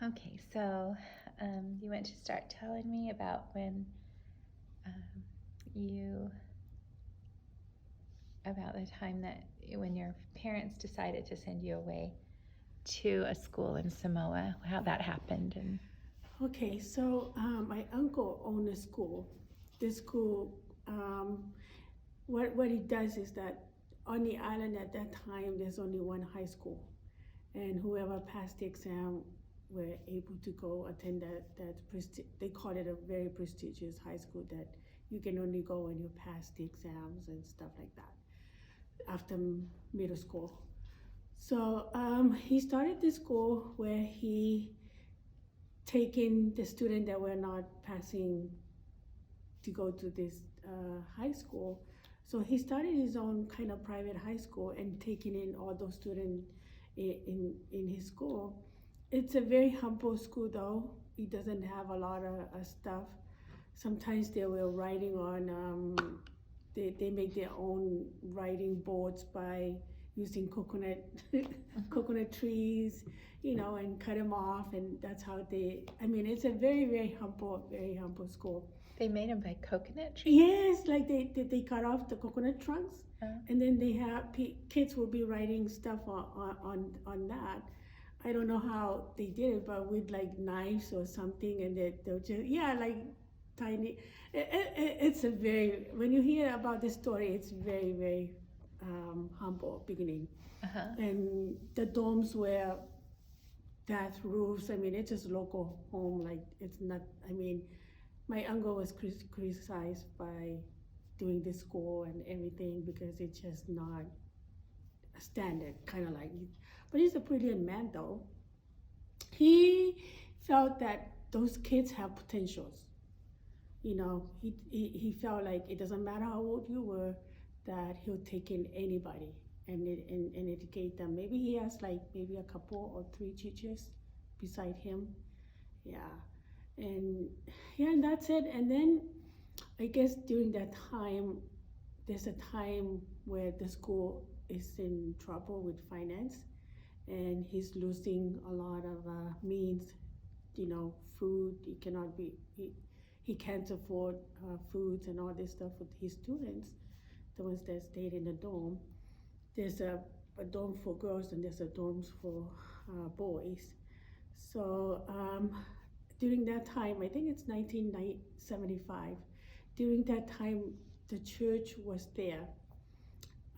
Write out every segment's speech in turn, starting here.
Okay, so you want to start telling me about when um, you, about the time that when your parents decided to send you away to a school in Samoa, how that happened, and Okay, so my uncle owned a school. This school, what he does is that on the island at that time, there's only one high school, and whoever passed the exam were able to go attend they call it a very prestigious high school that you can only go when you pass the exams and stuff like that after middle school. So he started this school where he taking the student that were not passing to go to this high school. So he started his own kind of private high school and taking in all those students in his school. It's a very humble school though. It doesn't have a lot of stuff. Sometimes they were writing on, they make their own writing boards by using coconut trees, and cut them off, and that's how it's a very humble school. they made them by coconut trees. Yes, like they cut off the coconut trunks, Oh. and then they have kids will be writing stuff on that. I don't know how they did it, but with like knives or something, and they'll just like tiny. It's a very when you hear about this story, it's very humble beginning, Uh-huh. and the domes were thatch roofs. I mean, it's just local home. Like it's not. I mean, my uncle was criticized by doing this school and everything because it's just not a standard kind of like. But he's a brilliant man though. He felt that those kids have potentials. He felt like it doesn't matter how old you were, that he'll take in anybody and educate them. Maybe he has like maybe a couple or three teachers beside him. Yeah, and and that's it. And then I guess during that time, there's a time where the school is in trouble with finance, and he's losing a lot of means. Food. He can't afford foods and all this stuff with his students, the ones that stayed in the dorm. There's a dorm for girls and there's a dorms for boys. So during that time, I think it's 1975. During that time, the church was there.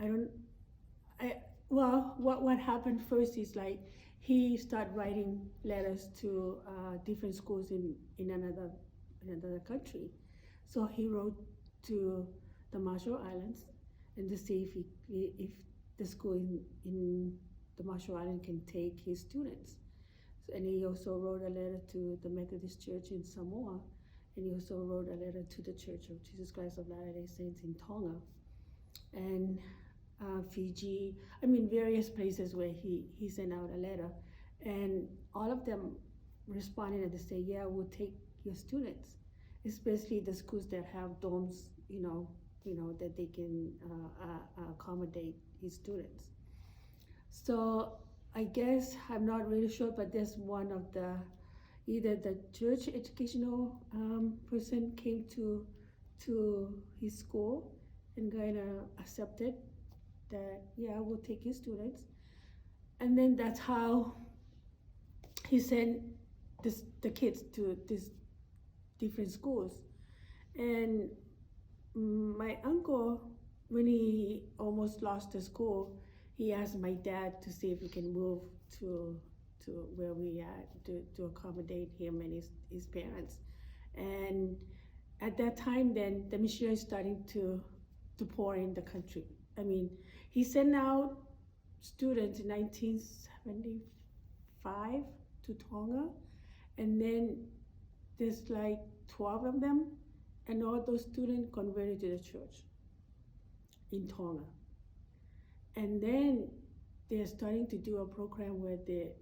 I don't. I well, what happened first is like he started writing letters to different schools in another country. So he wrote to the Marshall Islands and to see if the school in the Marshall Islands can take his students. And he also wrote a letter to the Methodist Church in Samoa, and he also wrote a letter to the Church of Jesus Christ of Latter-day Saints in Tonga, and Fiji. I mean, various places where he sent out a letter, and all of them responded and they say, "Yeah, we'll take your students," especially the schools that have dorms, that they can accommodate his students. So I guess I'm not really sure, but there's one of either the church educational person came to his school and kind of accepted that, yeah, we'll take his students, and then that's how he sent the kids to these different schools. And my uncle, when he almost lost the school, he asked my dad to see if we can move to to where we are to accommodate him and his parents. And at that time, then the missionaries starting to pour in the country. I mean, he sent out students in 1975 to Tonga, and then there's like 12 of them, and all those students converted to the church in Tonga. And then they're starting to do a program where they're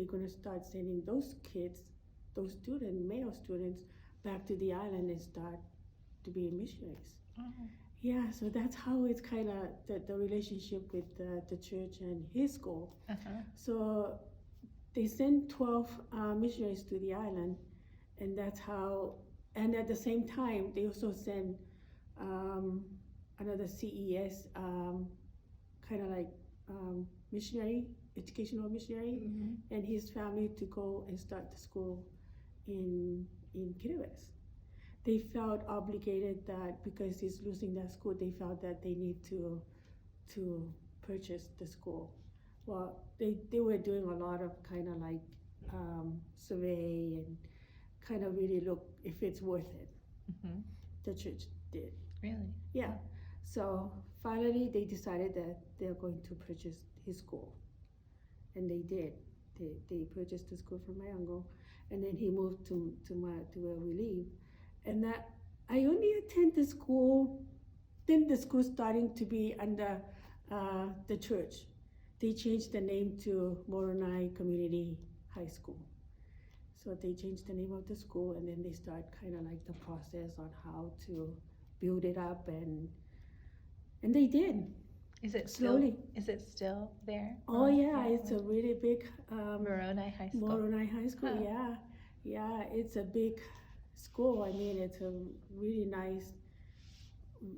going to start sending those kids, those students, male students, back to the island and start to be missionaries. Oh. Yeah, so that's how it's kind of the relationship with the church and his school. Uh-huh. So they sent 12 missionaries to the island, and that's how. And at the same time, they also sent another CES kind of like missionary, educational missionary, and his family to go and start the school in Kiribati. They felt obligated that because he's losing that school, they felt that they need to purchase the school. Well, they were doing a lot of kind of like survey and kind of really look if it's worth it. Mm-hmm. The church did. Really? Yeah. So finally, they decided that they're going to purchase his school, and they did. They purchased the school from my uncle, and then he moved to where we live, and that I only attend the school. Then the school starting to be under the church. They changed the name to Moronai Community High School. So they changed the name of the school, and then they start kind of like the process on how to build it up, and they did. Is it slowly. Is it still there? Oh yeah, it's a really big Moroni High School. Moroni High School. Huh. Yeah, it's a big school. I mean, it's a really nice,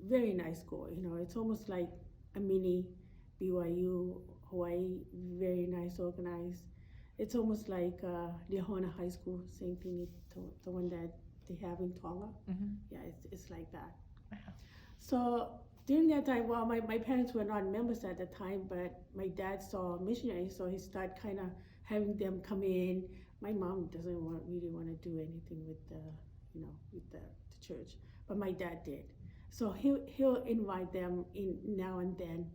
very nice school. You know, it's almost like a mini BYU Hawaii. Very nice, organized. It's almost like Lehona High School, same thing, the one that they have in Tonga. Mm-hmm. Yeah, it's like that. Wow. So during that time, well, my parents were not members at the time, but my dad saw a missionary, so he started kind of having them come in. My mom doesn't really want to do anything with the church, but my dad did. So he'll invite them in now and then.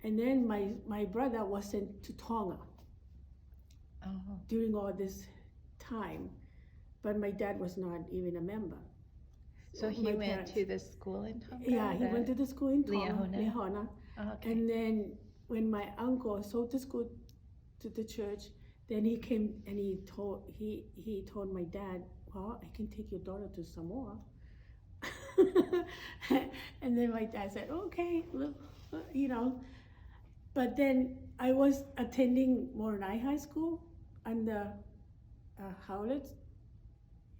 And then my brother was sent to Tonga Oh. during all this time, but my dad was not even a member. So he My went parents- to the school in Tonga? Yeah, he went to the school in Tonga, Lehona? Lehona. Oh, okay. And then when my uncle sold the school to the church, then he came and he told my dad, well, I can take your daughter to Samoa. And then my dad said, okay, well, you know. But then I was attending Moronai High School under Howlett.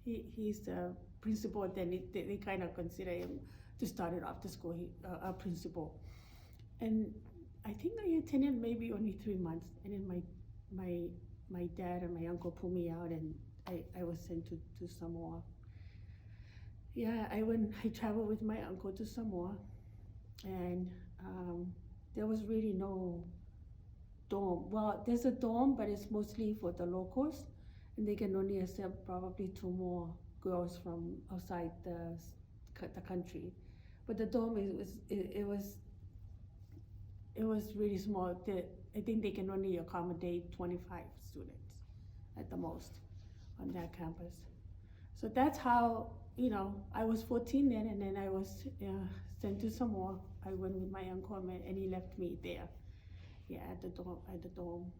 He's the principal. Then they kind of consider him to start it off the school, a principal. And I think I attended maybe only 3 months, and then my dad and my uncle pulled me out, and I was sent to Samoa. Yeah, I traveled with my uncle to Samoa, and there was really no dorm. Well, there's a dorm, but it's mostly for the locals, and they can only accept probably 2 more girls from outside the country. But the dorm it was really small. I think they can only accommodate 25 students at the most on that campus. So that's how, I was 14 then, and then I was sent to Samoa. I went with my uncle, and he left me there, at the dorm.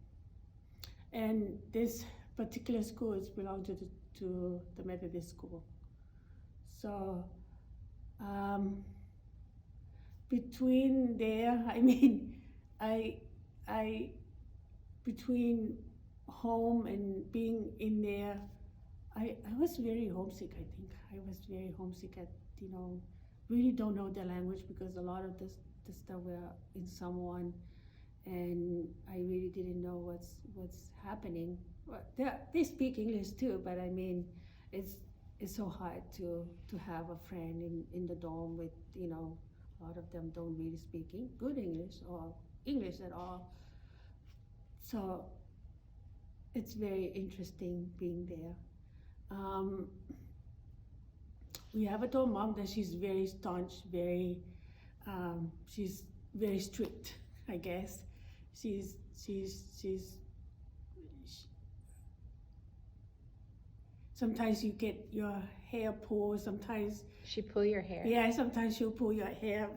And this particular school is belonged to the Methodist school. So between there, I mean, I between home and being in there, I was very homesick. I think I was very homesick. Really don't know the language because a lot of the stuff were in Samoan, and I really didn't know what's happening. Well, they speak English too, but I mean, it's so hard to have a friend in the dorm with, a lot of them don't really speak good English or English at all. So it's very interesting being there. We have a dorm mom that she's very staunch, she's very strict, I guess. Sometimes you get your hair pulled, sometimes. She pull your hair? Yeah, sometimes she'll pull your hair,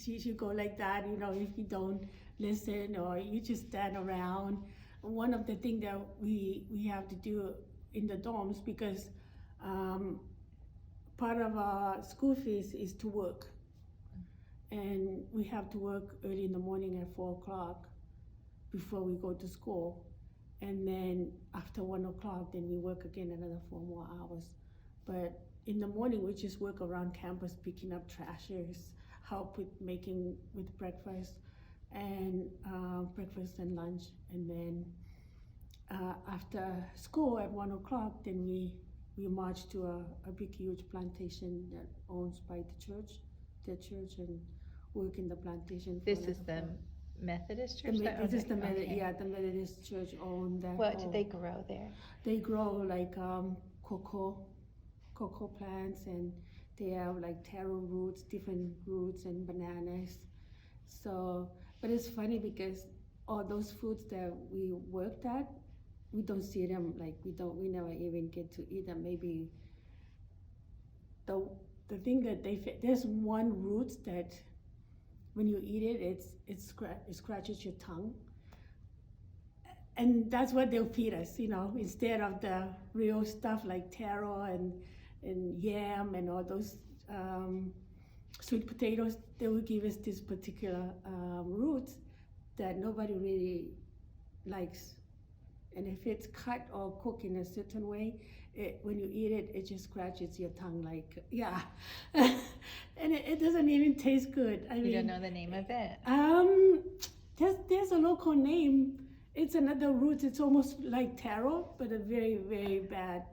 she'll go like that, if you don't listen or you just stand around. One of the things that we have to do in the dorms, because part of our school fees is to work. And we have to work early in the morning at 4 o'clock before we go to school. And then after 1 o'clock, then we work again another 4 more hours. But in the morning, we just work around campus, picking up trashers, help with making with breakfast and lunch. And then after school at 1 o'clock, then we march to a big, huge plantation that owns by the church, and work in the plantation. This is the Methodist church? This is the Okay. yeah, the Methodist church owned that. What do they grow there? They grow like cocoa plants, and they have like taro roots, different roots, and bananas. So, but it's funny because all those foods that we worked at, we don't see them, like we never even get to eat them. Maybe the thing that there's one root that when you eat it, it scratches your tongue. And that's what they'll feed us, instead of the real stuff like taro and yam and all those sweet potatoes. They will give us this particular root that nobody really likes. And if it's cut or cooked in a certain way, when you eat it, it just scratches your tongue, like, yeah. And it doesn't even taste good. You don't know the name of it? There's a local name. It's another root. It's almost like taro, but a very, very bad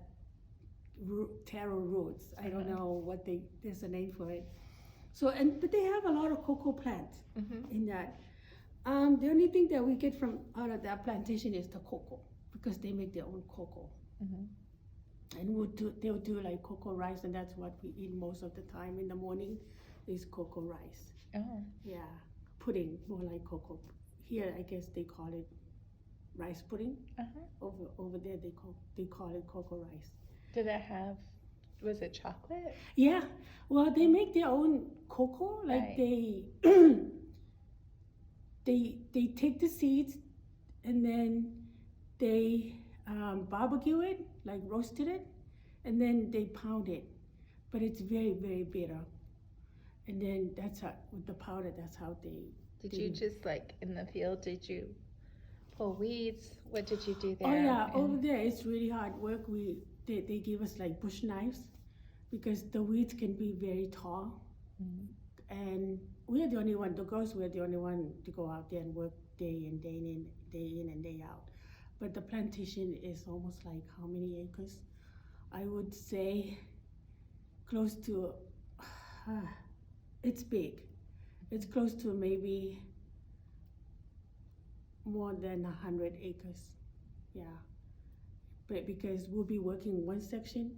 taro roots. I don't know there's a name for it. So, but they have a lot of cocoa plants in that. The only thing that we get out of that plantation is the cocoa, because they make their own cocoa. And they'll do like cocoa rice, and that's what we eat most of the time in the morning, is cocoa rice. Oh. Yeah, pudding, more like cocoa. Here, I guess they call it rice pudding. Over there, they call it cocoa rice. Did it have? Was it chocolate? Yeah. Well, they make their own cocoa. Like Right. they take the seeds, and then they barbecue it, like roasted it, and then they pound it. But it's very, very bitter. And then that's how, with the powder, that's how they. Did you just, like, in the field, did you pull weeds? What did you do there? Oh yeah, over there it's really hard work. They give us like bush knives, because the weeds can be very tall. And we're the only one, the girls were the only one to go out there and work day in and day out. But the plantation is almost like how many acres? I would say close to, it's big. It's close to maybe more than 100 acres, yeah. But because we'll be working one section,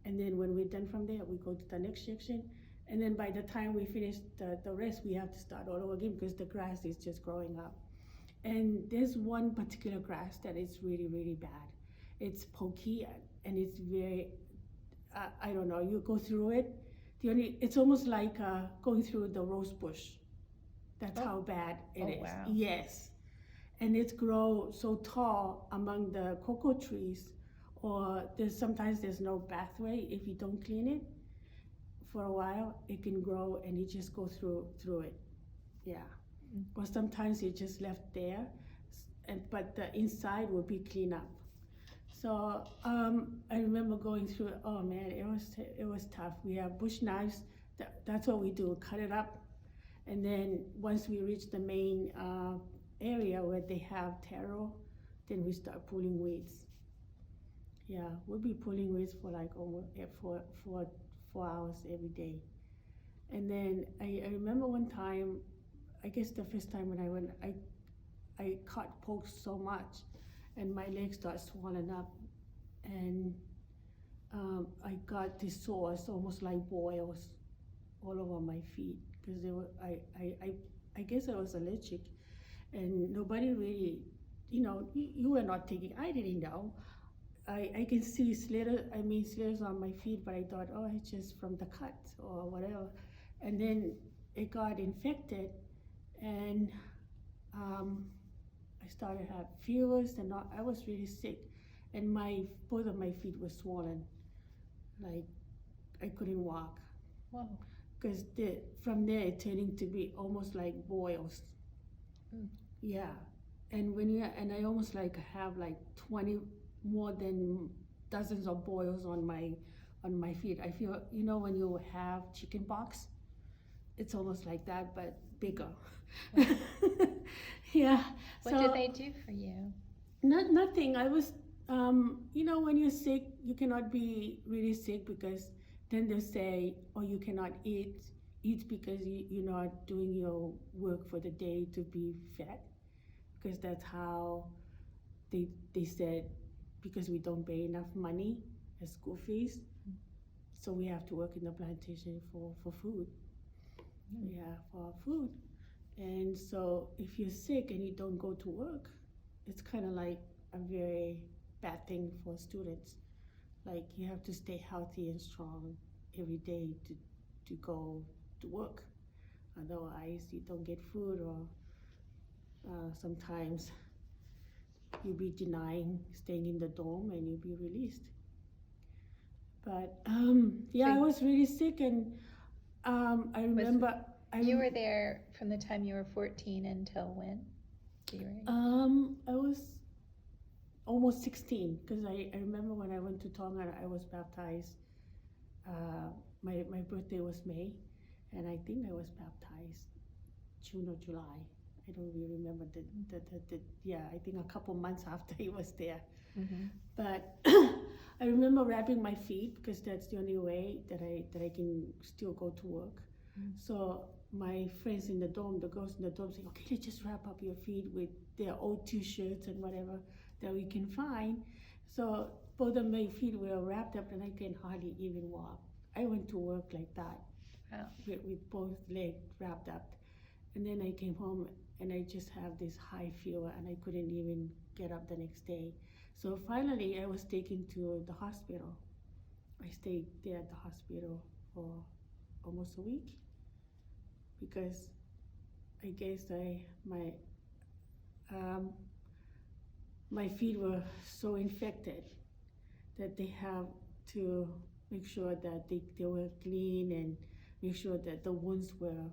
and then when we're done from there, we go to the next section. And then by the time we finish the rest, we have to start all over again, because the grass is just growing up. And there's one particular grass that is really, really bad. It's pokey, and it's very, I don't know, you go through it, it's almost like going through the rose bush. That's how bad it is. Wow. Yes. And it's grow so tall among the cocoa trees, or sometimes there's no pathway. If you don't clean it for a while, it can grow and you just go through it. Yeah. Or sometimes it's just left there, but the inside will be cleaned up. So I remember going through it. Oh man, it was tough. We have bush knives. That's what we do, cut it up. And then once we reach the main area where they have taro, then we start pulling weeds. Yeah, we'll be pulling weeds for like almost 4 hours every day. And then I remember one time, I guess the first time when I went, I caught pokes so much, and my legs started swelling up, and I got these sores, almost like boils, all over my feet, because I guess I was allergic, and nobody really, you were not thinking, I didn't know. I can see slithers on my feet, but I thought, oh, it's just from the cut or whatever. And then it got infected, and I started to have fevers, and I was really sick, and both of my feet were swollen, like I couldn't walk. Whoa. Because from there it turning to be almost like boils. Yeah, and I almost like have like 20 more than dozens of boils on my feet. I feel, when you have chicken pox, it's almost like that, but bigger. Yeah. What did they do for you? Nothing. I was, when you're sick, you cannot be really sick because then they'll say, oh, you cannot eat because you're not doing your work for the day to be fed. Because that's how they said, because we don't pay enough money as school fees, so we have to work in the plantation for food. Yeah, for food. And so if you're sick and you don't go to work, it's kind of like a very bad thing for students. Like you have to stay healthy and strong every day to go to work. Otherwise, you don't get food, or sometimes you'll be denying staying in the dorm and you'll be released. But I was really sick, and I remember. You were there from the time you were 14 until when? I was almost 16, because I remember when I went to Tonga, I was baptized. My birthday was May, and I think I was baptized June or July. I don't really remember I think a couple months after he was there. Mm-hmm. But I remember wrapping my feet, because that's the only way that I can still go to work. Mm-hmm. So my friends in the dorm, the girls in the dorm, say, okay, let's just wrap up your feet with their old t-shirts and whatever that we can find. So both of my feet were wrapped up, and I can hardly even walk. I went to work like that. Wow. With both legs wrapped up. And then I came home, and I just have this high fever, and I couldn't even get up the next day. So finally I was taken to the hospital. I stayed there at the hospital for almost a week, because I guess my feet were so infected that they have to make sure that they were clean, and make sure that the wounds were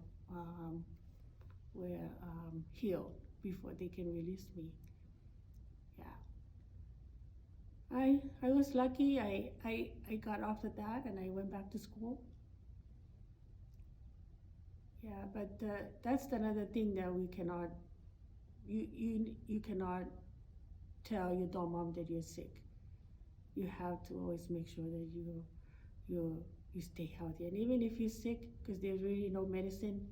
healed before they can release me. Yeah. I was lucky. I got off of that, and I went back to school. Yeah, but that's another thing that we cannot, you cannot tell your dorm mom that you're sick. You have to always make sure that you stay healthy. And even if you're sick, because there's really no medicine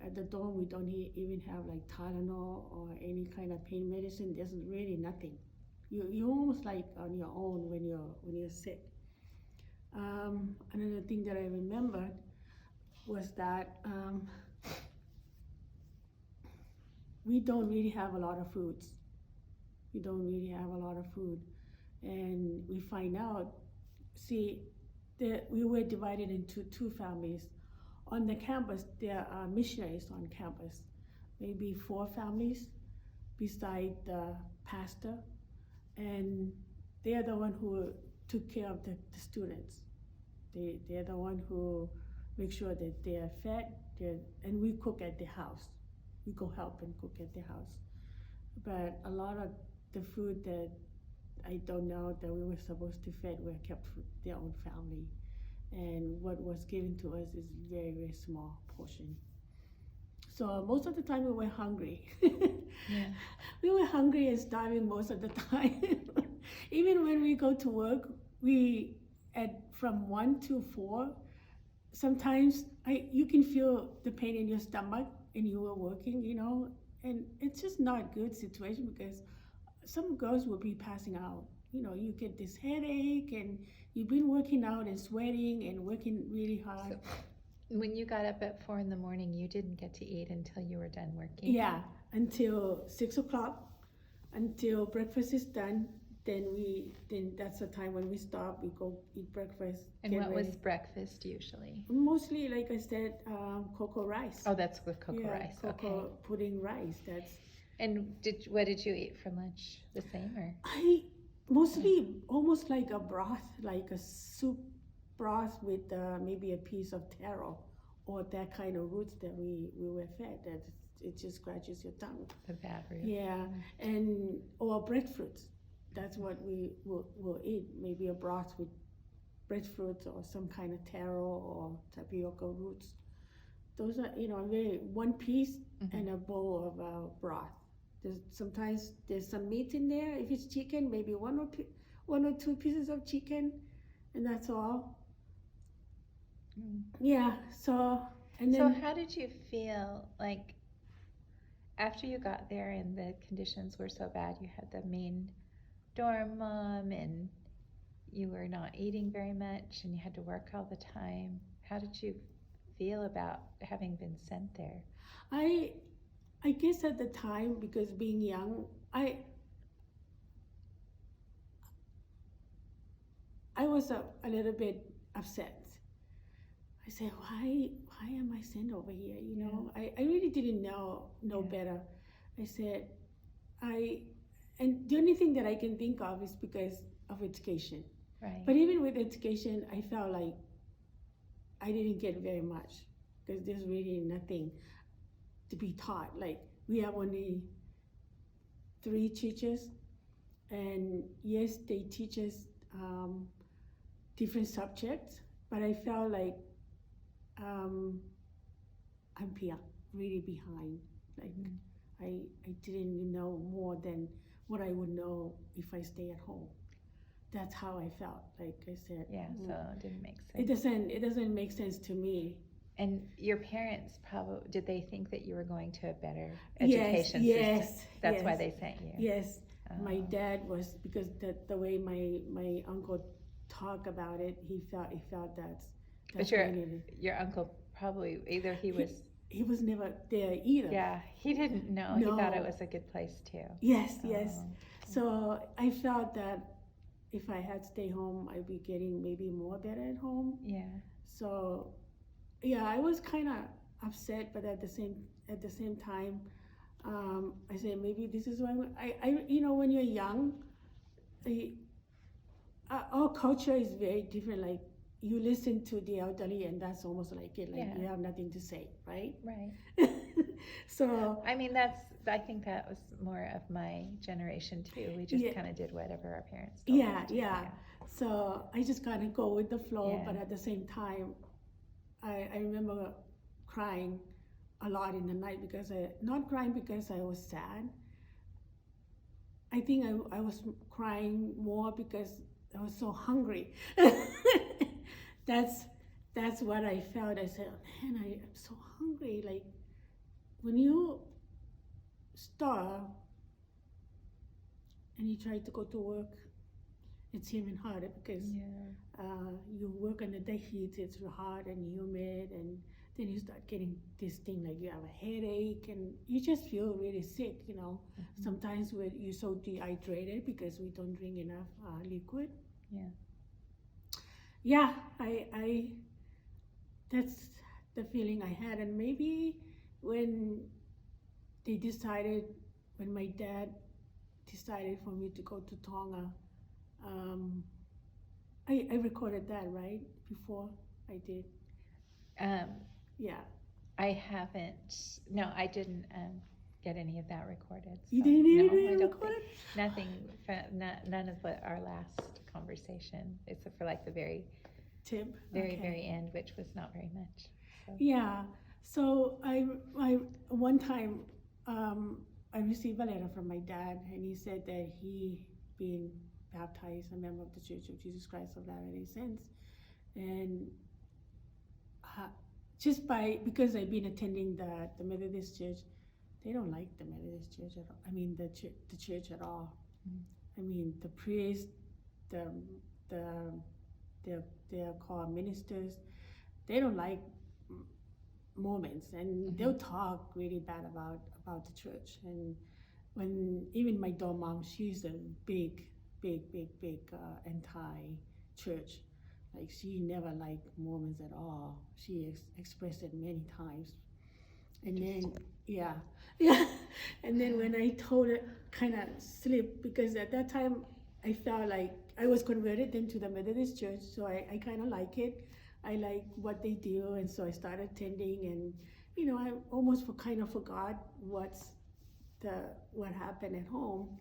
at the dorm, we don't even have like Tylenol or any kind of pain medicine. There's really nothing. You're almost like on your own when you're sick. Another thing that I remembered was that we don't really have a lot of foods. We don't really have a lot of food. And we find out, that we were divided into two families. On the campus, there are missionaries on campus, maybe 4 families beside the pastor, and they are the one who took care of the students. They're the one who make sure that they are fed, and we cook at the house. We go help and cook at the house. But a lot of the food that I don't know that we were supposed to feed were kept for their own family. And what was given to us is very, very small portion. So most of the time we were hungry. Yeah. We were hungry and starving most of the time. Even when we go to work, from 1 to 4, sometimes you can feel the pain in your stomach, and you were working, and it's just not a good situation, because some girls will be passing out. You get this headache, and you've been working out and sweating and working really hard. So when you got up at 4 in the morning, you didn't get to eat until you were done working? Yeah, until 6 o'clock, until breakfast is done. Then that's the time when we stop. We go eat breakfast. And what was breakfast usually? Mostly, like I said, cocoa rice. Oh, that's with cocoa rice. Cocoa Okay. pudding rice. And what did you eat for lunch? The same, or? I mostly almost like a broth, like a soup broth with maybe a piece of taro, or that kind of roots that we were fed. That's it just scratches your tongue. The bad root. Yeah, and or breadfruits. That's what we will eat. Maybe a broth with breadfruit or some kind of taro or tapioca roots. Those are, very one piece and a bowl of broth. Sometimes there's some meat in there. If it's chicken, maybe one or two pieces of chicken, and that's all. Yeah. So and So then how did you feel like after you got there and the conditions were so bad? You had the mean dorm mom and you were not eating very much and you had to work all the time. How did you feel about having been sent there? I guess at the time, because being young, I was a little bit upset. I said, why am I sent over here? I really didn't know better. I said, and the only thing that I can think of is because of education. Right. But even with education, I felt like I didn't get very much because there's really nothing to be taught. Like, we have only 3 teachers, and yes, they teach us different subjects, but I felt like I'm really behind. Like, I didn't know more than what I would know if I stay at home. That's how I felt. Like I said, Yeah, so it didn't make sense. It doesn't make sense to me. And your parents probably, did they think that you were going to a better education system? Yes. That's why they sent you? Yes. My Oh. dad was, because the way my uncle talked about it, he felt that's But your uncle probably, either he was never there either. yeah, he didn't know. No. He thought it was a good place too. Yes. Oh. So I felt that if I had stayed home, I'd be getting maybe more better at home. Yeah. So yeah, I was kind of upset, but at the same time, I said maybe this is why when you're young, our culture is very different. Like, you listen to the elderly, and that's almost like it. Like, Yeah. you have nothing to say, right? Right. So I mean, I think that was more of my generation too. We just kind of did whatever our parents told us to. yeah. So I just kind of go with the flow, Yeah. but at the same time, I remember crying a lot in the night, because not crying because I was sad. I think I was crying more because I was so hungry. That's what I felt. I said, man, I'm so hungry. Like, when you starve and you try to go to work, it's even harder, because you work under the heat. It's hot and humid, and then you start getting this thing like you have a headache, and you just feel really sick. Sometimes you're so dehydrated because we don't drink enough liquid. Yeah, I that's the feeling I had. And maybe when my dad decided for me to go to Tonga, I recorded that, right? Before I did. Yeah. I haven't. No, I didn't get any of that recorded. You so didn't even no, I don't record think- Nothing. None of what our last conversation, except for like the very Tip. very Okay. very end, which was not very much. So. Yeah. So I one time I received a letter from my dad, and he said that he been baptized, a member of the Church of Jesus Christ of Latter-day Saints, and because I've been attending the Methodist Church, they don't like the Methodist Church at all. I mean, the church at all. I mean, the priest, they're called ministers. They don't like Mormons, and they'll talk really bad about the church. And when even my dorm mom, she's a big anti-church. Like, she never liked Mormons at all. She expressed it many times. And then, yeah. And then when I told her, kind of slipped, because at that time I felt like I was converted into the Methodist Church, so I kind of like it. I like what they do, and so I started attending, I almost kind of forgot what happened at home.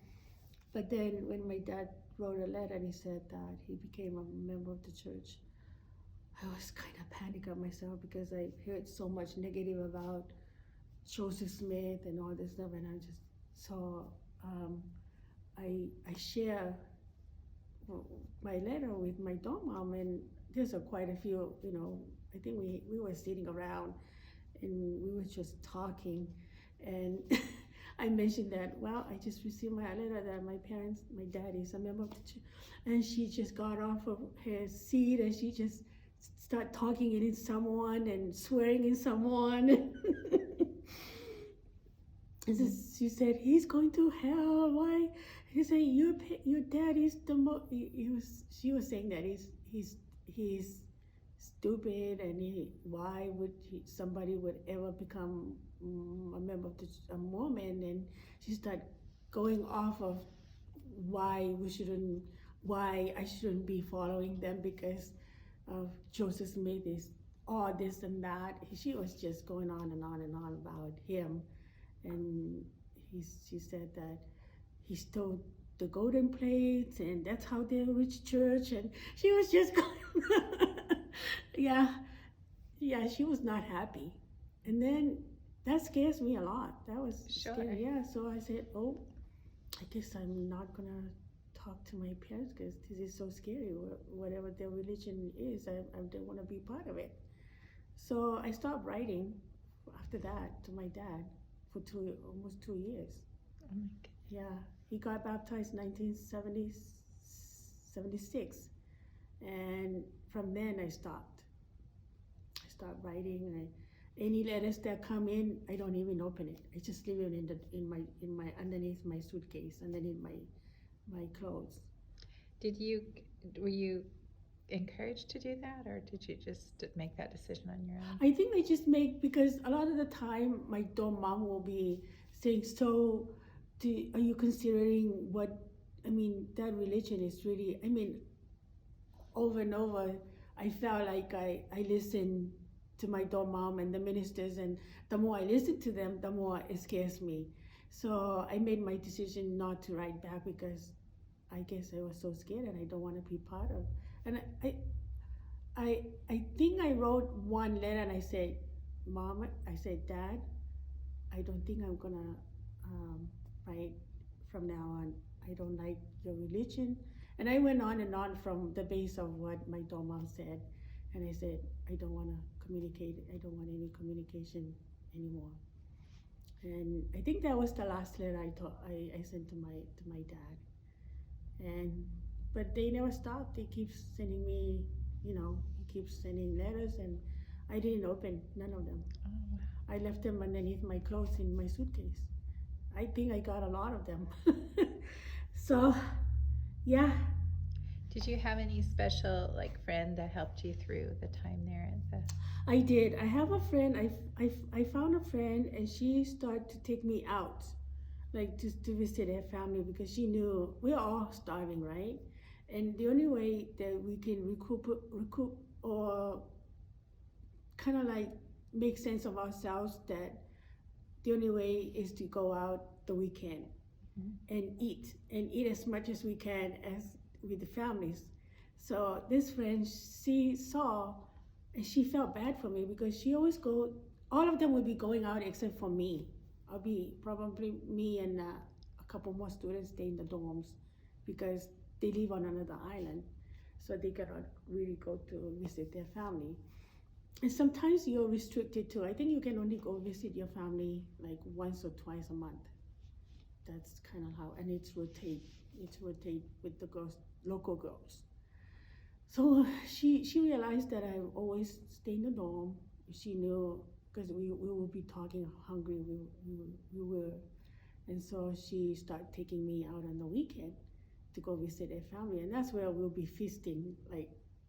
But then when my dad wrote a letter and he said that he became a member of the church, I was kind of panicked at myself because I heard so much negative about Joseph Smith and all this stuff, and I just saw I share my letter with my dorm mom, and there's quite a few. I think we were sitting around and we were just talking, and I mentioned that, well, I just received my letter that my dad is a member of the church, and she just got off of her seat and she just started talking in someone and swearing in someone. And so she said, he's going to hell. Why? He said, your dad is the most. She was saying that he's stupid, and why would somebody would ever become a member of a Mormon? And she started going off of why I shouldn't be following them because of Joseph Smith is all this and that. She was just going on and on and on about him, and she said that he stole the golden plates, and that's how they reached church, and she was just going. yeah, she was not happy, and then that scares me a lot. That was Sure. scary. Yeah, so I said, oh, I guess I'm not gonna talk to my parents because this is so scary. Whatever their religion is, I don't want to be part of it. So I stopped writing after that to my dad for almost 2 years. Oh my goodness. Yeah, he got baptized in 1976, and from then I stopped. I stopped writing, and any letters that come in, I don't even open it. I just leave it in my underneath my suitcase, underneath my clothes. Were you encouraged to do that, or did you just make that decision on your own? I think I just because a lot of the time my dorm mom will be saying, so are you considering that religion is really, over and over, I felt like I listened to my dorm mom and the ministers, and the more I listen to them, the more it scares me. So I made my decision not to write back because I guess I was so scared and I don't want to be part of. And I think I wrote one letter and I said, Mom, I said, Dad, I don't think I'm gonna write from now on. I don't like your religion. And I went on and on from the base of what my dorm mom said. And I said, I don't want to communicate. I don't want any communication anymore. And I think that was the last letter I sent to my dad. But they never stopped. They keep sending me, he keeps sending letters, and I didn't open none of them. Oh, wow. I left them underneath my clothes in my suitcase. I think I got a lot of them. So, yeah. Did you have any special friend that helped you through the time there at the? I did. I have a friend. I found a friend, and she started to take me out, to visit her family, because she knew we're all starving, right? And the only way that we can recoup or kind of make sense of ourselves, that the only way is to go out the weekend and eat as much as we can as with the families. So this friend, she saw, and she felt bad for me because she always all of them would be going out except for me. I'll be probably me and a couple more students stay in the dorms because they live on another island, so they cannot really go to visit their family. And sometimes you're restricted too. I think you can only go visit your family once or twice a month. That's kind of how, and it's rotate with the local girls. So she realized that I always stay in the dorm. She knew because we would be talking how hungry we were, and so she started taking me out on the weekend to go visit their family, and that's where we'll be feasting.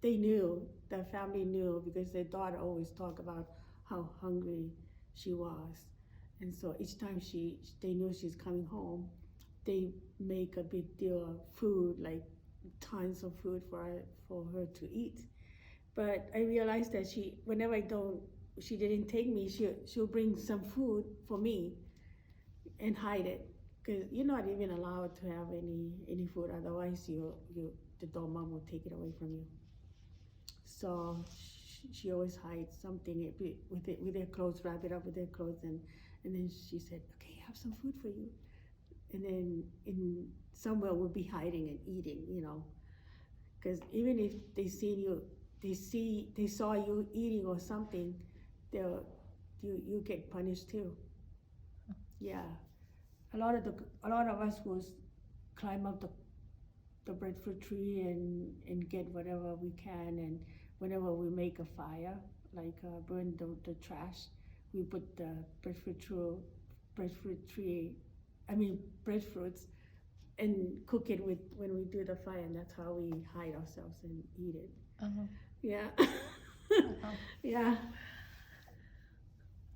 They knew, the family knew, because their daughter always talked about how hungry she was. And so each time they knew she's coming home, they make a big deal of food, tons of food for her to eat. But I realized that whenever I don't she didn't take me, she'll bring some food for me and hide it, because you're not even allowed to have any food. Otherwise, the dog mom will take it away from you. So she always hides something with their clothes, wrap it up with their clothes, and then she said, "Okay, have some food for you." And then in somewhere we'll be hiding and eating, because even if they see you, they saw you eating or something, you get punished too. Yeah, a lot of us was climb up the breadfruit tree and get whatever we can, and whenever we make a fire, like burn the trash, we put the breadfruit tree, I mean breadfruits, and cook it with when we do the fire, and that's how we hide ourselves and eat it. Uh-huh. Yeah. Uh-huh. Yeah.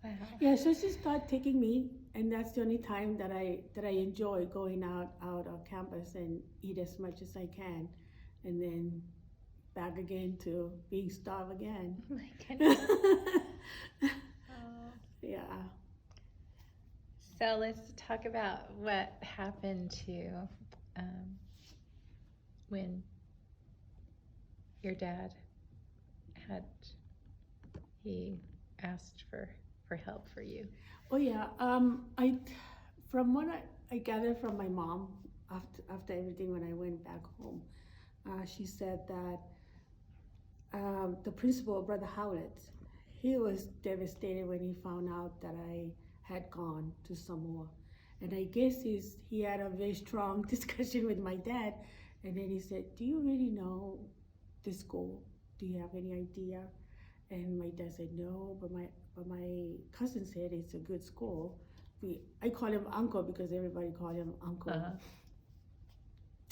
Wow. Yeah, so she started taking me, and that's the only time that I enjoy going out on campus and eat as much as I can, and then back again to being starved again. Oh my goodness. Oh. Yeah. So let's talk about what happened to when your dad he asked for help for you. Oh yeah. From what I gathered from my mom after everything, when I went back home, she said that the principal, Brother Howlett, he was devastated when he found out that I had gone to Samoa. And I guess he had a very strong discussion with my dad. And then he said, "Do you really know this school? Do you have any idea?" And my dad said, "No, but my cousin said it's a good school." I call him uncle because everybody call him uncle. Uh-huh.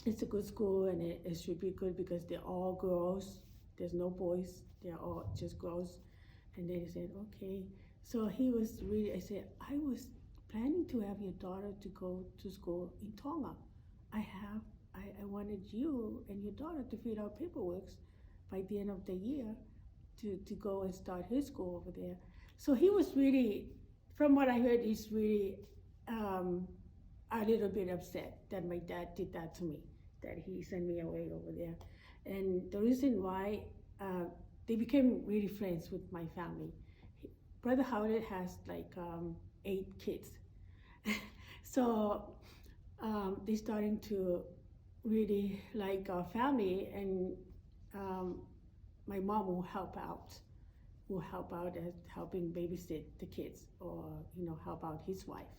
It's a good school, and it should be good because they're all girls. There's no boys. They're all just girls. And then he said, "Okay." So he was really, I said, "I was planning to have your daughter to go to school in Tonga. I wanted you and your daughter to fill out paperwork by the end of the year to go and start his school over there." So he was really, from what I heard, he's really a little bit upset that my dad did that to me, that he sent me away over there. And the reason why they became really friends with my family. Brother Howard has like 8 kids. So they're starting to really like our family, and my mom will help out as helping babysit the kids, or help out his wife.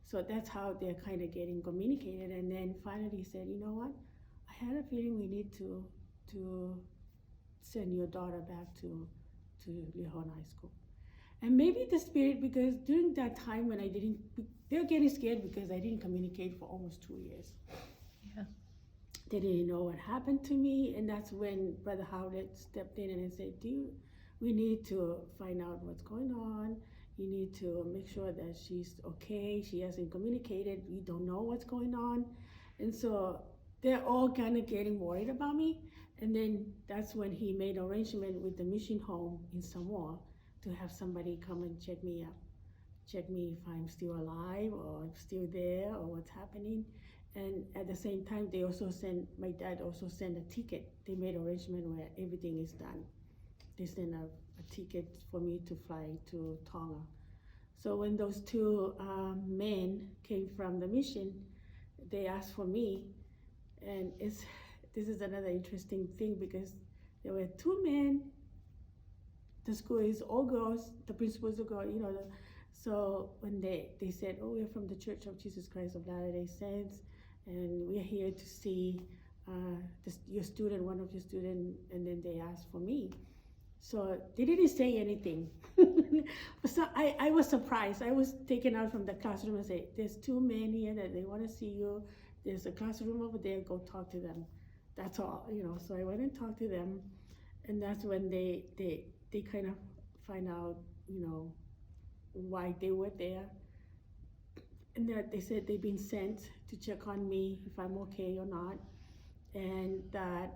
So that's how they're kind of getting communicated. And then finally he said, "You know what? I had a feeling we need to send your daughter back to Lehon High School." And maybe the spirit, because during that time when they were getting scared because I didn't communicate for almost 2 years. Yeah. They didn't know what happened to me, and that's when Brother Howlett stepped in and said, "We need to find out what's going on. You need to make sure that she's okay. She hasn't communicated. We don't know what's going on." And so they're all kind of getting worried about me. And then that's when he made arrangement with the mission home in Samoa to have somebody come and check me if I'm still alive or I'm still there or what's happening. And at the same time, my dad also sent a ticket. They made arrangement where everything is done. They sent a ticket for me to fly to Tonga. So when those 2 men came from the mission, they asked for me. And this is another interesting thing, because there were 2 men. The school is all girls. The principal's a girl, So when they said, "Oh, we're from the Church of Jesus Christ of Latter-day Saints, and we're here to see your student, one of your students," and then they asked for me. So they didn't say anything. So I was surprised. I was taken out from the classroom and said, "There's 2 men here that they want to see you. There's a classroom over there. Go talk to them." That's all, So I went and talked to them, and that's when they kind of find out, why they were there. And that they said they've been sent to check on me if I'm okay or not, and that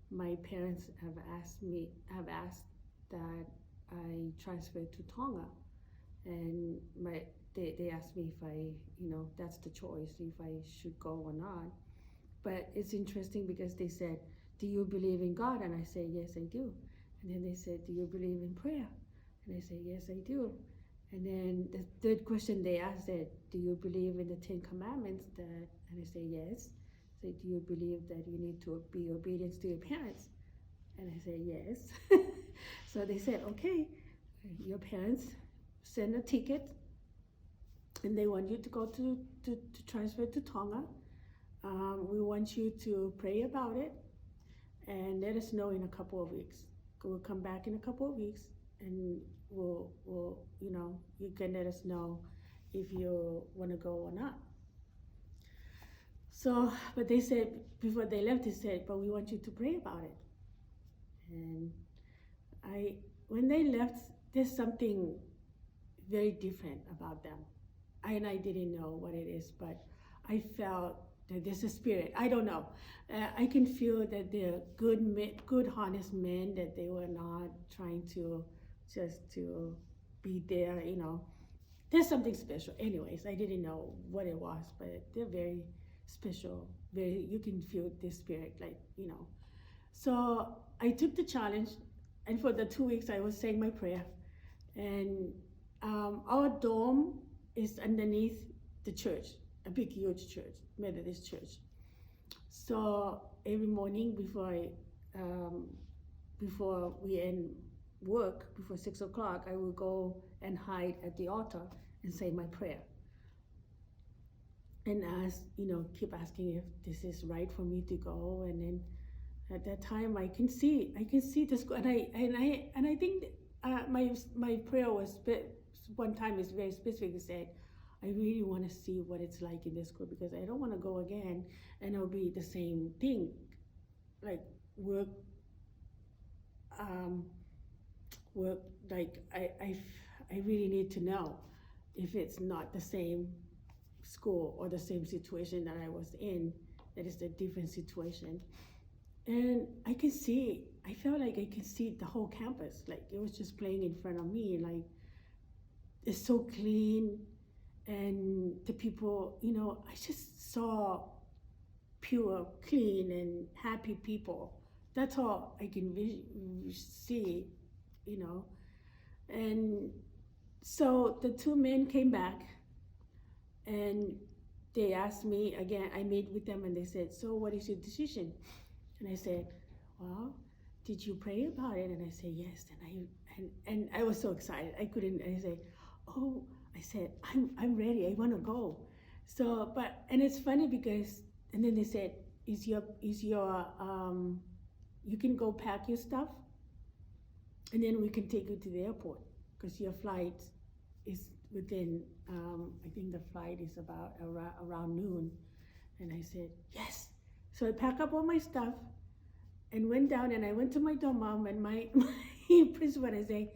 my parents have asked that I transferred to Tonga, and they asked me if I, that's the choice, if I should go or not. But it's interesting because they said, "Do you believe in God?" And I said, "Yes, I do." And then they said, "Do you believe in prayer?" And I said, "Yes, I do." And then the third question they asked said, "Do you believe in the Ten Commandments?" And I said, "Yes." They said, "Do you believe that you need to be obedient to your parents?" And I said, "Yes." So they said, "Okay, your parents send a ticket, and they want you to go to transfer to Tonga. We want you to pray about it and let us know in a couple of weeks. We'll come back in a couple of weeks, and we'll you can let us know if you want to go or not." So, but they said, before they left, they said, "But we want you to pray about it." And when they left, there's something very different about them. I didn't know what it is, but I felt that there's a spirit. I don't know. I can feel that they're good, honest men, that they were not trying to just to be there, There's something special. Anyways, I didn't know what it was, but they're very special. You can feel this spirit, So I took the challenge, and for the 2 weeks I was saying my prayer. And our dorm is underneath the church, a big, huge church, Methodist church. So every morning before we end work, before 6 o'clock, I will go and hide at the altar and say my prayer. And keep asking if this is right for me to go. And then at that time, I can see the school, and I think my prayer was one time is very specific. It said, "I really want to see what it's like in this school, because I don't want to go again and it'll be the same thing, like work. Like I really need to know if it's not the same school or the same situation that I was in, that is a different situation." And I felt like I could see the whole campus, like it was just playing in front of me, like it's so clean, and the people, I just saw pure, clean, and happy people. That's all I can see, And so the two men came back, and they asked me again. I met with them, and they said, "So what is your decision?" And I said, "Well, did you pray about it?" And I said, "Yes." And I was so excited. I said, "Oh," I said, I'm ready. I want to go." So, and it's funny because, and then they said, is your you can go pack your stuff, and then we can take you to the airport, because your flight is within, I think the flight is about around noon. And I said, "Yes." So I packed up all my stuff and went down, and I went to my dorm mom and my principal, and I say,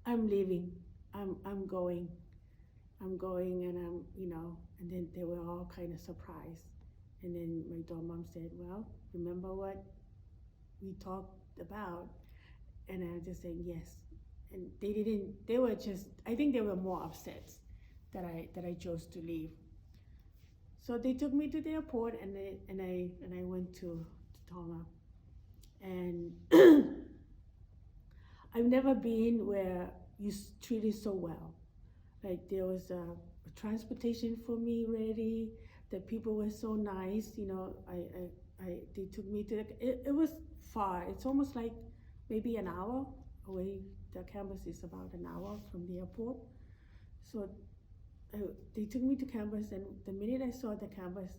"I'm leaving. I'm going. And and then they were all kind of surprised. And then my dorm mom said, "Well, remember what we talked about?" And I was just saying, "Yes." And they were just, I think they were more upset that I chose to leave. So they took me to the airport, and I went to Tonga. And I've never been where you treated so well. Like there was a transportation for me ready. The people were so nice. They took me to it was far. It's almost like maybe an hour away. The campus is about an hour from the airport. So they took me to campus, and the minute I saw the campus,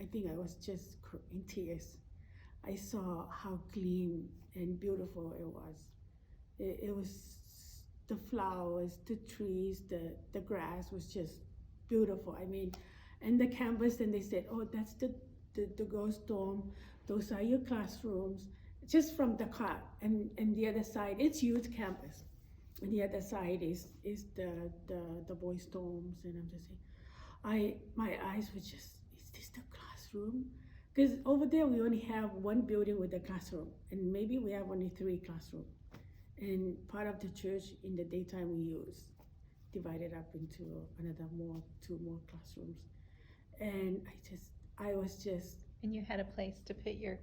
I think I was just in tears. I saw how clean and beautiful it was. It was the flowers, the trees, the grass was just beautiful. I mean, and the campus, and they said, "Oh, that's the girls' dorm. Those are your classrooms." Just from the car, and the other side, it's youth campus. And the other side is the boys' dorms, and I'm just saying, my eyes were just, is this the classroom? Because over there we only have one building with a classroom, and maybe we have only 3 classrooms. And part of the church in the daytime we use, divided up into two more classrooms. And I was just, And you had a place to put your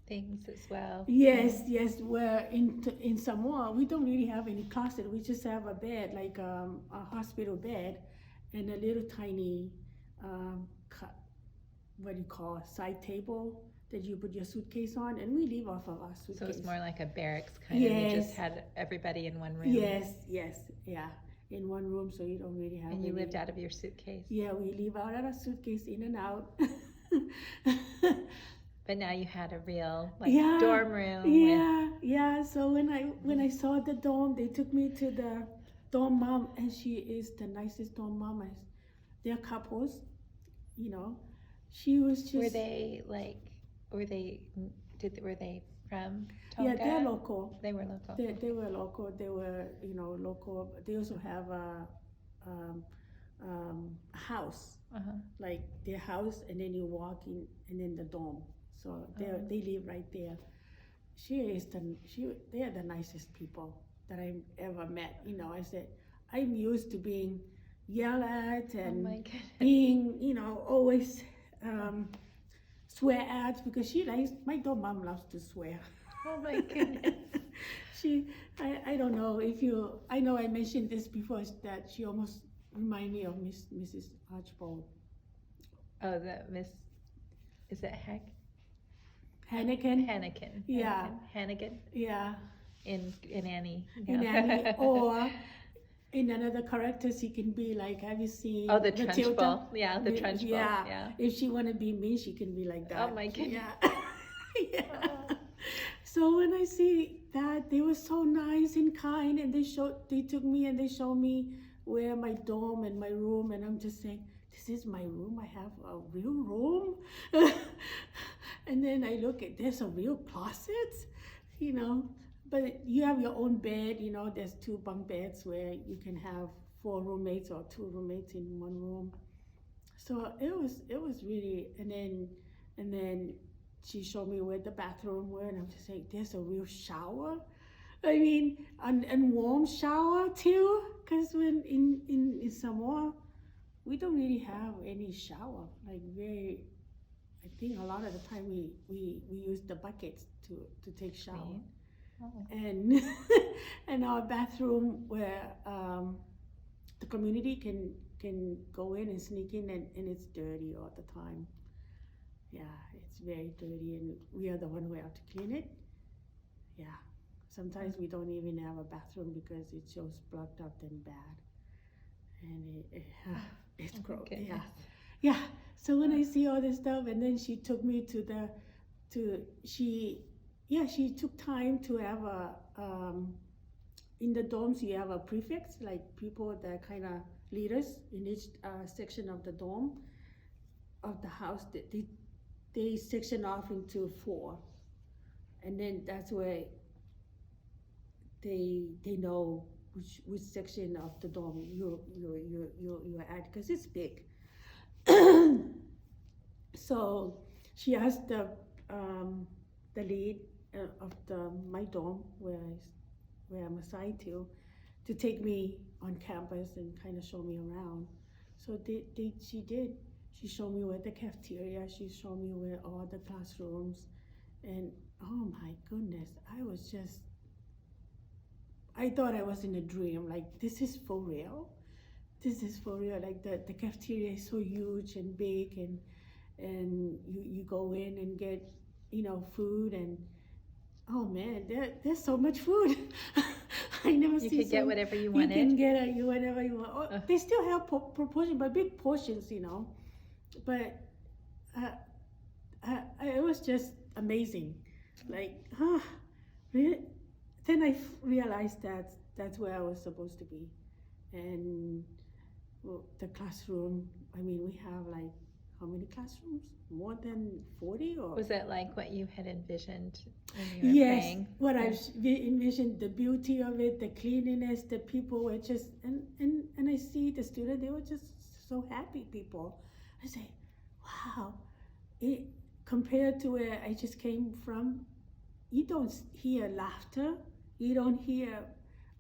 things as well. yes, yes. Where in Samoa we don't really have any closet. We just have a bed, like a hospital bed, and a little tiny, what do you call it, side table that you put your suitcase on, and we live off of our suitcase. So it's more like a barracks kind of. You just Yes. had everybody in one room. Yes, yeah, in one room, so you don't really have. And you any- lived out of your suitcase. Yeah, we live out of a suitcase, in and out. But now you had a real like Yeah, dorm room. With, Yeah. So when I saw the dorm, they took me to the dorm mom, and she is the nicest dorm mom. They're couples, you know. She was just were they were they from Tonga? yeah, they're local. They were local. They were local. They were local. They also have a house, Uh-huh. like their house, and then you walk in, and then the dorm. So they live right there. They are the nicest people that I've ever met. I said, I'm used to being yelled at Oh and my goodness. being, always swear at, because my dorm mom loves to swear. Oh my goodness. I don't know I know I mentioned this before, that she almost reminded me of Mrs. Archibald. Oh, is it Hannigan? Hannigan? Yeah. Hannigan Yeah. in Annie. In No. Annie, or in another character, she can be like, have you seen Oh, the Trunchbull. Matilda? Yeah, the Trunchbull. Yeah. If she want to be mean, she can be like that. Oh my goodness. Yeah. Yeah. So when I see that, they were so nice and kind, and they took me and they showed me where my dorm and my room, and I'm just saying, this is my room. I have a real room. And then I look at, there's a real closet, but you have your own bed. There's 2 bunk beds where you can have 4 roommates or 2 roommates in one room. So it was really, and then she showed me where the bathroom were, and I'm just saying, there's a real shower. I mean, and warm shower too, because when in Samoa, we don't really have any shower. I think a lot of the time we use the buckets to take shower. Oh. And and our bathroom, where the community can go in and sneak in, and it's dirty all the time. Yeah, it's very dirty, and we are the one who have to clean it. Yeah, sometimes we don't even have a bathroom because it's just blocked up and bad, and it's Oh, gross. goodness. Yeah. So when I see all this stuff, and then she took me she took time to have in the dorms you have a prefects, like people that kind of leaders in each section of the dorm of the house. They section off into 4, and then that's where they know which section of the dorm you're at, because it's big. So she asked the lead of my dorm, where I'm assigned to take me on campus and kind of show me around. So she did. She showed me where the cafeteria. She showed me where all the classrooms, and oh my goodness, I thought I was in a dream. Like, this is for real. This is for real. Like the cafeteria is so huge and big, and you go in and get food, and oh man, there's so much food. I never You see could get whatever you You wanted. can get whatever you want. Oh, they still have proportion, but big portions, But it was just amazing. Like, really? Then I realized that that's where I was supposed to be. And the classroom, I mean, we have like, how many classrooms? More than 40? Or Was it like what you had envisioned when you were yes, praying? what I envisioned, the beauty of it, the cleanliness, the people were just, and I see the students, they were just so happy people. I say, wow, compared to where I just came from, you don't hear laughter, you don't hear.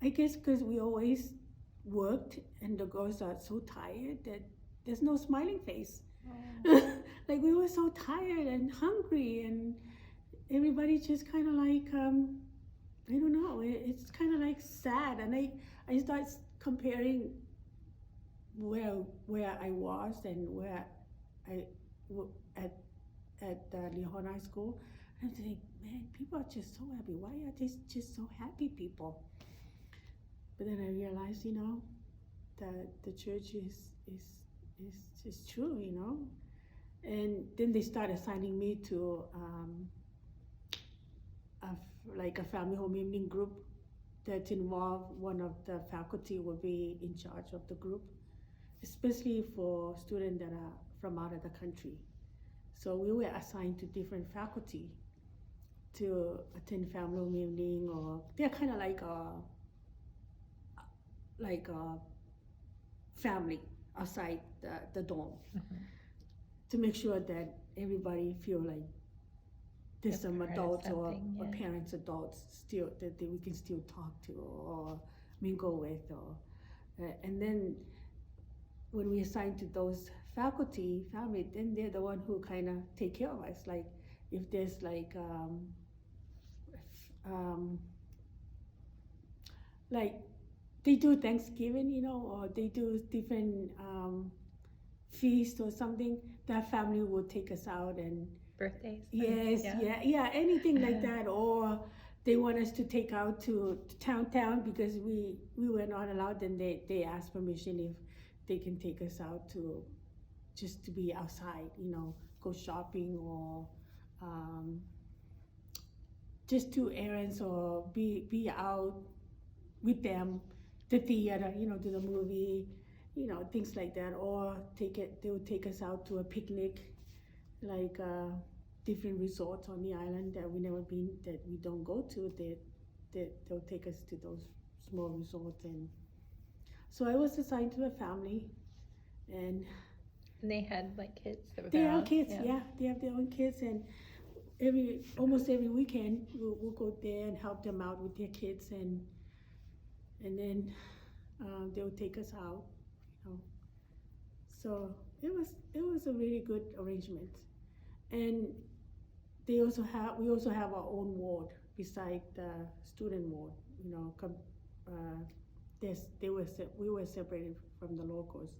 I guess because we always worked and the girls are so tired that there's no smiling face. Like we were so tired and hungry, and everybody just kind of like I don't know. It's kind of like sad, and I start comparing where I was and where I at Lehigh High School. I'm thinking, man, people are just so happy. Why are they just so happy people? But then I realized, that the church is true, And then they started assigning me to like a family home evening group that involved one of the faculty will be in charge of the group, especially for students that are from out of the country. So we were assigned to different faculty to attend family home evening, or they're kind of like a family outside the dorm, to make sure that everybody feel like there's some adults or parents, adults still that we can still talk to or mingle with, and then when we assign to those faculty family, then they're the one who kind of take care of us. Like if there's like they do Thanksgiving, or they do different feast or something, that family will take us out and birthdays. yes, yeah, anything like that, or they want us to take out to town because we were not allowed. Then they ask permission if they can take us out to just to be outside, go shopping or just do errands or be out with them, the theater, to the movie, things like that, or they would take us out to a picnic, like different resorts on the island that we never been, that we don't go to. They'll take us to those small resorts, and so I was assigned to a family, and they had like kids that were they have kids, yeah, they have their own kids, and almost every weekend we'll go there and help them out with their kids, and then they'll take us out, So it was a really good arrangement, and we also have our own ward beside the student ward. We were separated from the locals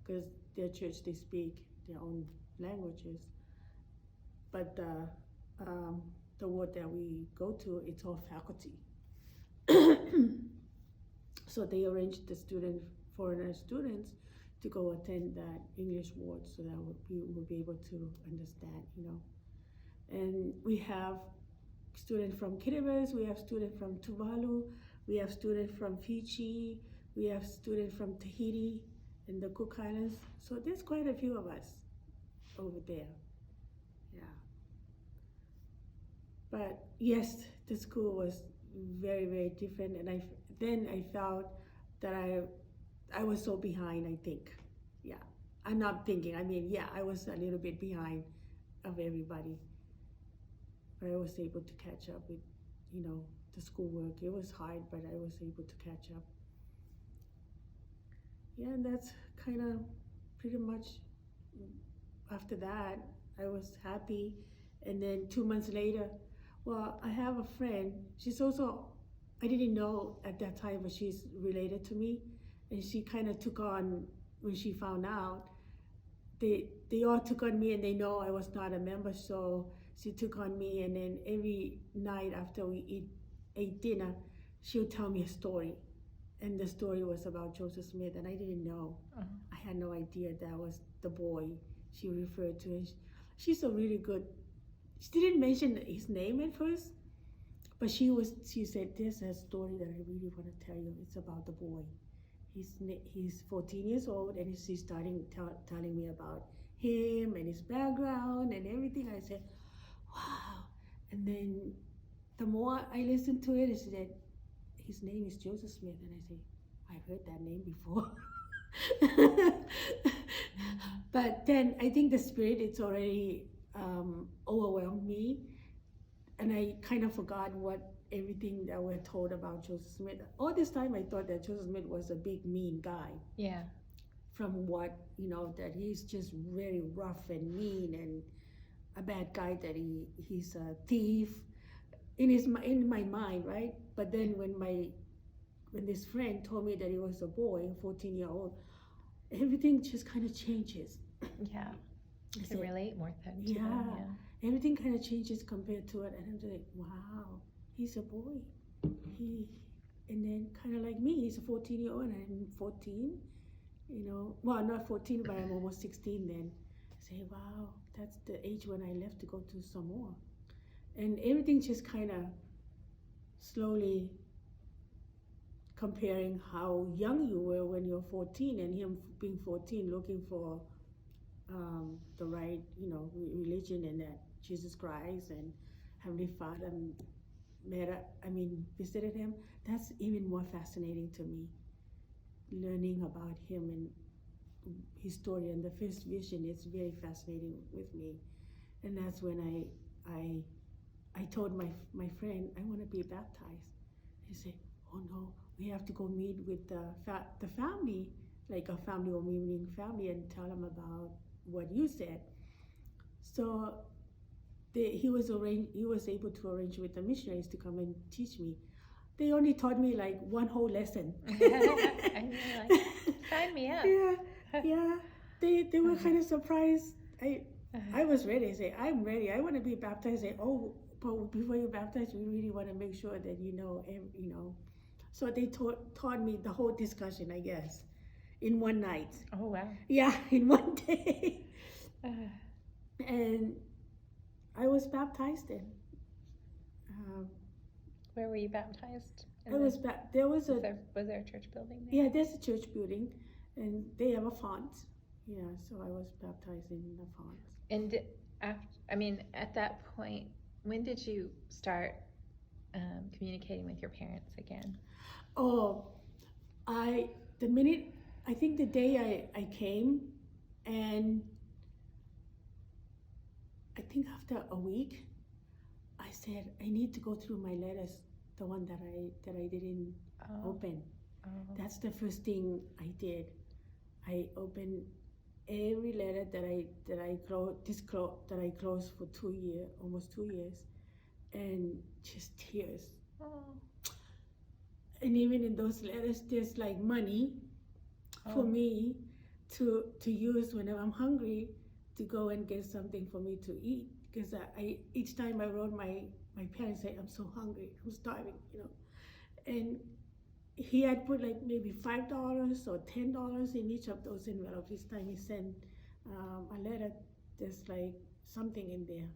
because their church, they speak their own languages, but the ward that we go to, it's all faculty. So they arranged the foreigner students to go attend that English ward so that we will be able to understand, And we have students from Kiribati, we have students from Tuvalu, we have students from Fiji, we have students from Tahiti and the Cook Islands. So there's quite a few of us over there, yeah. But yes, the school was very, very different, and I felt that I was so behind, I think. Yeah, I'm not thinking, I was a little bit behind of everybody. But I was able to catch up with, the schoolwork. It was hard, but I was able to catch up. Yeah, and that's kind of pretty much, after that, I was happy. And then 2 months later, I have a friend, she's also, I didn't know at that time, but she's related to me. And she kind of took on, when she found out, they all took on me, and they know I was not a member, so she took on me. And then every night after we ate dinner, she would tell me a story. And the story was about Joseph Smith, and I didn't know. I had no idea that was the boy she referred to. And she's a really good, she didn't mention his name at first, but she said, there's a story that I really want to tell you. It's about the boy. He's 14 years old, and she's starting telling me about him and his background and everything. I said, wow. And then the more I listened to it, she said, his name is Joseph Smith. And I said, I've heard that name before. But then I think the spirit, it's already overwhelmed me, and I kind of forgot what everything that we're told about Joseph Smith. All this time I thought that Joseph Smith was a big mean guy. Yeah. From what, that he's just very rough and mean and a bad guy, that he's a thief in my mind, right? But then when this friend told me that he was a boy, a 14-year-old, everything just kind of changes. Yeah. I To said, relate more to them. yeah, everything kind of changes compared to it, and I'm just like, wow, he's a boy. And then kind of like me, he's a 14-year-old, and I'm 14. Well, not 14, but I'm almost 16 then. I say, wow, that's the age when I left to go to Samoa. And everything just kind of slowly comparing how young you were when you're 14 and him being 14 looking for the right, religion, and that Jesus Christ and Heavenly Father visited him. That's even more fascinating to me, learning about him and his story. And the first vision is very fascinating with me. And that's when I told my friend, I want to be baptized. He said, oh no, we have to go meet with the family, like a family or meeting family, and tell them about what you said. So he was able to arrange with the missionaries to come and teach me. They only taught me like one whole lesson. And you're like, sign me up. Yeah. They were kind of surprised. I was ready. I say, I'm ready. I want to be baptized. I say, oh, but before you're baptized, we really want to make sure that you know. So they taught me the whole discussion, I guess, in one night. Oh, wow. Yeah, in one day. And I was baptized then. Where were you baptized? There was a church building there? Yeah, there's a church building, and they have a font. Yeah, so I was baptized in the font. And at that point, when did you start communicating with your parents again? Oh, I think the day I came, and I think after a week, I said I need to go through my letters, the one that I didn't open. Oh. That's the first thing I did. I opened every letter that I closed for almost 2 years, and just tears. Oh. And even in those letters, there's like money for me to use whenever I'm hungry, to go and get something for me to eat. Because I each time I wrote, my parents say, I'm so hungry, I'm starving, And he had put like maybe $5 or $10 in each of those envelopes. Each time he sent a letter, there's like something in there.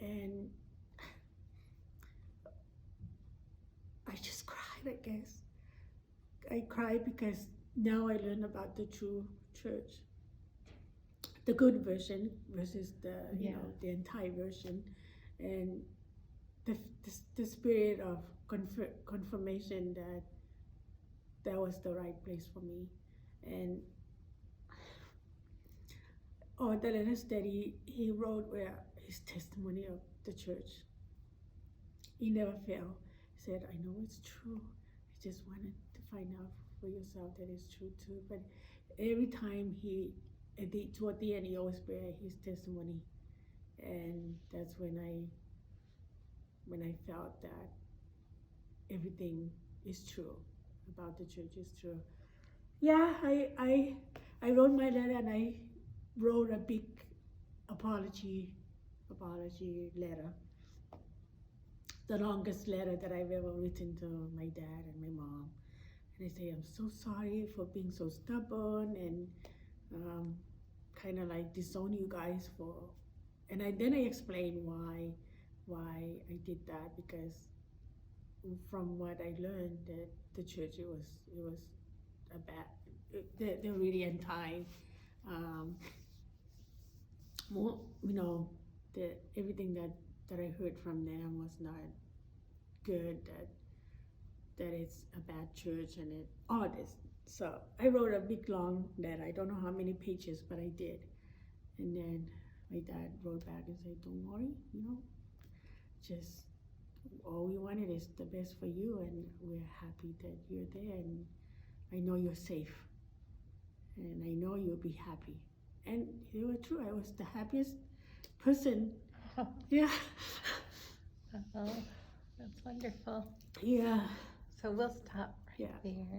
And I just cried, I guess. I cried because now I learn about the true church, the good version versus the entire version, and the spirit of confirmation that was the right place for me. And the letters that he wrote were his testimony of the church. He never failed. He said, I know it's true. I just wanted to find out for yourself that it's true too. But every time toward the end, he always bear his testimony. And that's when I felt that everything is true about the church is true. Yeah, I wrote my letter, and I wrote a big apology letter. The longest letter that I've ever written to my dad and my mom. And I say, I'm so sorry for being so stubborn and kind of like disown you guys for. And then I explained why I did that, because from what I learned, that the church, it was a bad, they're really anti, everything that I heard from them was not good, that it's a bad church and all this. So I wrote a big long letter. I don't know how many pages, but I did. And then my dad wrote back and said, don't worry, just all we wanted is the best for you, and we're happy that you're there, and I know you're safe, and I know you'll be happy. And they were true. I was the happiest person. Yeah. Oh, that's wonderful. Yeah. So we'll stop right Yeah. there.